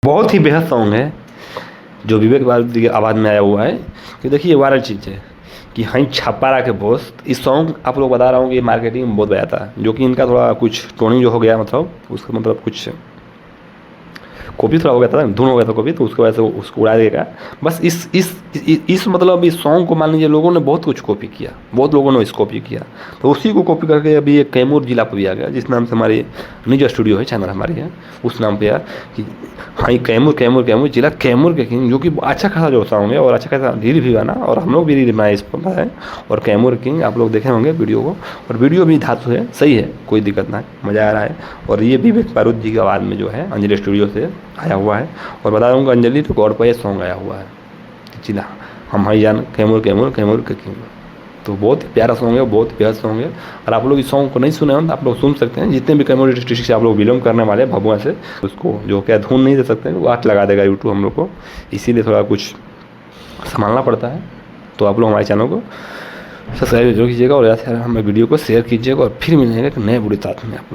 बहुत ही बेहद सॉन्ग है जो विवेक भारती की आवाज़ में आया हुआ है कि देखिए वायरल चीज़ है कि हई छापारा के बॉस। इस सॉन्ग आप लोग बता रहा हूँ कि मार्केटिंग में बहुत बया था, जो कि इनका थोड़ा कुछ टोनिंग जो हो गया, मतलब उसका मतलब कुछ कॉपी थोड़ा हो गया था, धुन हो गया था कॉपी, तो उसकी वजह से उसको उड़ा देगा। बस इस मतलब इस सॉन्ग को मान लीजिए लोगों ने बहुत कुछ कॉपी किया, बहुत लोगों ने इस कॉपी किया, तो उसी को कॉपी करके अभी एक कैमूर जिला पर भी आ गया, जिस नाम से हमारी निज स्टूडियो है, चैनल हमारी है, उस नाम पे आया कि हाँ कैमूर कैमूर कैमूर जिला कैमूर के किंग, जो कि अच्छा खासा जो सॉन्ग है और अच्छा खासा रील भी बना, और हम लोग भी रील बनाए इस पर है। और कैमूर किंग आप लोग देखे होंगे वीडियो को, और वीडियो भी धातु है, सही है, कोई दिक्कत ना है, मज़ा आ रहा है। और ये विवेक बारूद जी की आवाज़ में जो है अंजलि स्टूडियो से आया हुआ है। और बता दूँगा अंजलि तो गॉड पर ये सॉन्ग आया हुआ है, जिला हम हाई जान कैमूर कैमूर कैमूर के किंग। तो बहुत ही प्यारा सॉन्ग है, बहुत बेहद सॉन्ग है। और आप लोग इस सॉन्ग को नहीं सुने हो तो आप लोग सुन सकते हैं, जितने भी कैमूर डिस्ट्रिक्ट से आप लोग बिलोंग करने वाले हैं भभुआ से, उसको जो क्या धुन नहीं दे सकते वो आठ लगा देगा यूट्यूब हम लोग को, इसीलिए थोड़ा कुछ संभालना पड़ता है। तो आप लोग हमारे चैनल को सब्सक्राइब जरूर कीजिएगा और हमें वीडियो को शेयर कीजिएगा, और फिर मिलेंगे एक नए बुरी साथ में आप लोग।